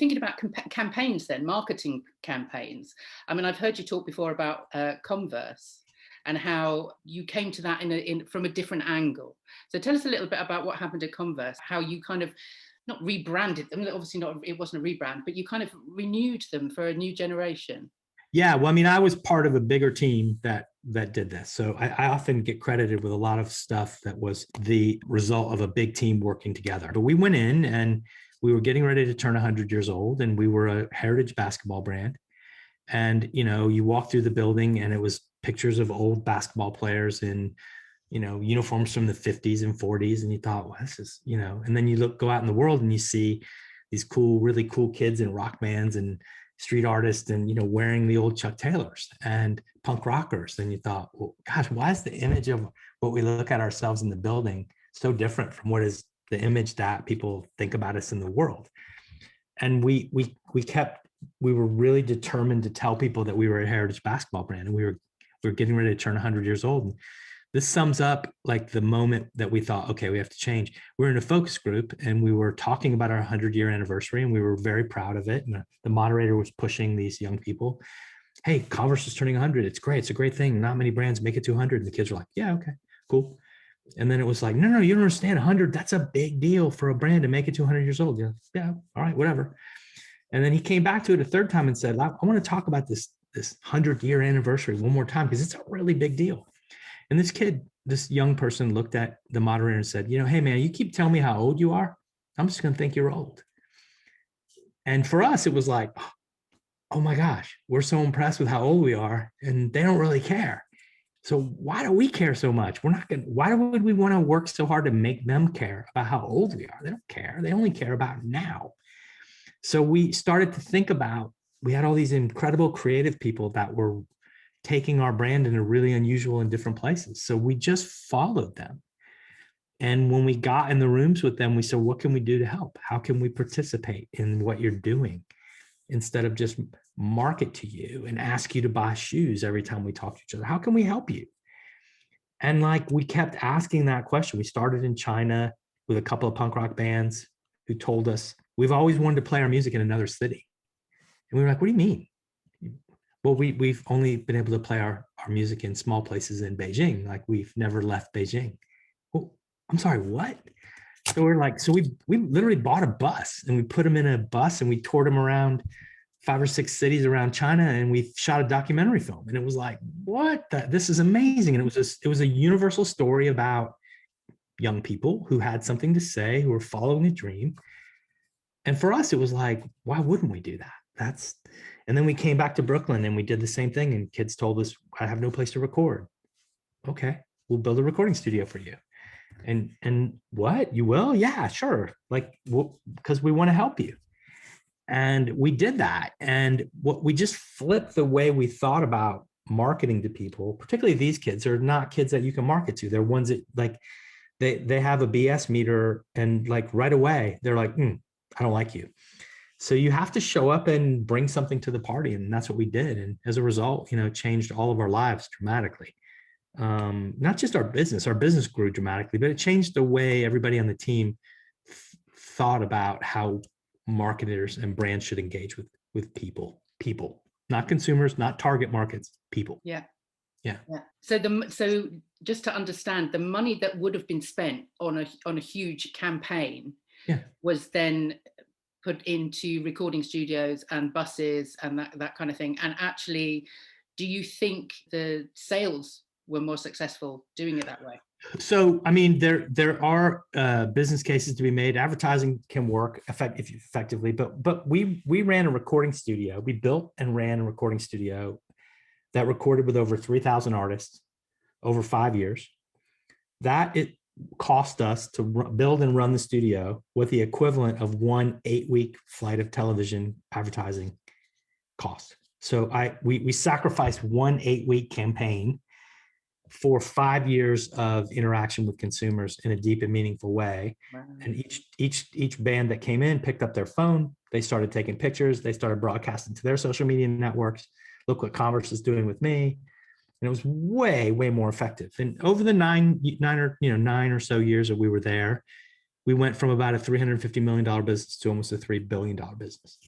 thinking about campaigns then, marketing campaigns. I mean, I've heard you talk before about Converse and how you came to that from a different angle. So tell us a little bit about what happened at Converse, how you kind of not rebranded them, obviously not, it wasn't a rebrand, but you kind of renewed them for a new generation. Yeah, well, I mean, I was part of a bigger team that did this. So I often get credited with a lot of stuff that was the result of a big team working together. But we went in and we were getting ready to turn 100 years old, and we were a heritage basketball brand. And, you know, you walk through the building and it was pictures of old basketball players in, you know, uniforms from the 50s and 40s. And you thought, well, this is, you know, and then you go out in the world and you see these really cool kids in rock bands and street artists and, you know, wearing the old Chuck Taylors and punk rockers. And you thought, well, gosh, why is the image of what we look at ourselves in the building so different from what is the image that people think about us in the world? And we were really determined to tell people that we were a heritage basketball brand, and we were getting ready to turn 100 years old. And this sums up like the moment that we thought, okay, we have to change. We were in a focus group and we were talking about our 100-year anniversary, and we were very proud of it. And the moderator was pushing these young people. Hey, Converse is turning 100. It's great. It's a great thing. Not many brands make it to 100. And the kids were like, yeah, okay, cool. And then it was like, no, you don't understand. 100, that's a big deal for a brand to make it to 100 years old. Yeah, all right, whatever. And then he came back to it a third time and said, I want to talk about this 100-year anniversary one more time, because it's a really big deal. And this young person looked at the moderator and said, you know, hey man, you keep telling me how old you are. I'm just going to think you're old. And for us, it was like, oh my gosh, we're so impressed with how old we are, and they don't really care. So why do we care so much? Why would we want to work so hard to make them care about how old we are? They don't care. They only care about now. So we started to think about, we had all these incredible creative people that were taking our brand in a really unusual and different places. So we just followed them. And when we got in the rooms with them, we said, what can we do to help? How can we participate in what you're doing, instead of just market to you and ask you to buy shoes every time we talk to each other? How can we help you? And like, we kept asking that question. We started in China with a couple of punk rock bands who told us, we've always wanted to play our music in another city. And we were like, what do you mean? Well, we've only been able to play our music in small places in Beijing. Like, we've never left Beijing. Well, I'm sorry, what? So we're like, so we literally bought a bus, and we put them in a bus, and we toured them around 5 or 6 cities around China, and we shot a documentary film. And it was like, what? This is amazing. And it was a universal story about young people who had something to say, who were following a dream. And for us, it was like, why wouldn't we do that? And then we came back to Brooklyn and we did the same thing. And kids told us, I have no place to record. Okay, we'll build a recording studio for you. And what? You will? Yeah, sure. Like, because we want to help you. And we did that. And we just flipped the way we thought about marketing to people, particularly these kids are not kids that you can market to. They're ones that like, they have a BS meter, and like right away, they're like, I don't like you. So you have to show up and bring something to the party. And that's what we did. And as a result, you know, it changed all of our lives dramatically. Not just our business grew dramatically, but it changed the way everybody on the team thought about how marketers and brands should engage with people, not consumers, not target markets, people. Yeah. Yeah. So just to understand, the money that would have been spent on a huge campaign was then put into recording studios and buses and that kind of thing. And actually, do you think the sales were more successful doing it that way? So, I mean, there are business cases to be made. Advertising can work effectively, but we ran a recording studio. We built and ran a recording studio that recorded with over 3,000 artists over 5 years. That it cost us to build and run the studio with the equivalent of 1 8-week flight of television advertising cost. So we sacrificed 1 8-week campaign for 5 years of interaction with consumers in a deep and meaningful way. Wow. And each band that came in picked up their phone. They started taking pictures. They started broadcasting to their social media networks. Look what Converse is doing with me. And it was way, way more effective. And over the nine or so years that we were there, we went from about a $350 million business to almost a $3 billion business.